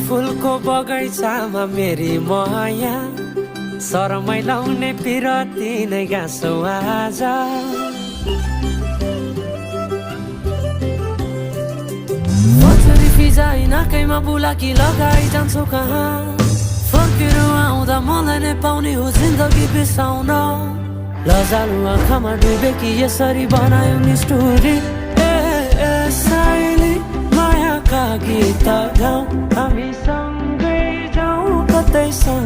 फुलको बगैँचामा मेरी माया शरमै लाउने पिरती नै गाँसौ आज पछुरी फिजाइ नाकैमा बुलाकी लगाइ जान्छौ कहाँ फर्केर आउँदा मलाई नै पाउने हो जिन्दगी बिसाउन लजालु आँखामा डुबे कि यसरी बनायो नि स्टोरी साइली मायाका गीत गाउँ हामी सँगै जाउँ कतै सँगै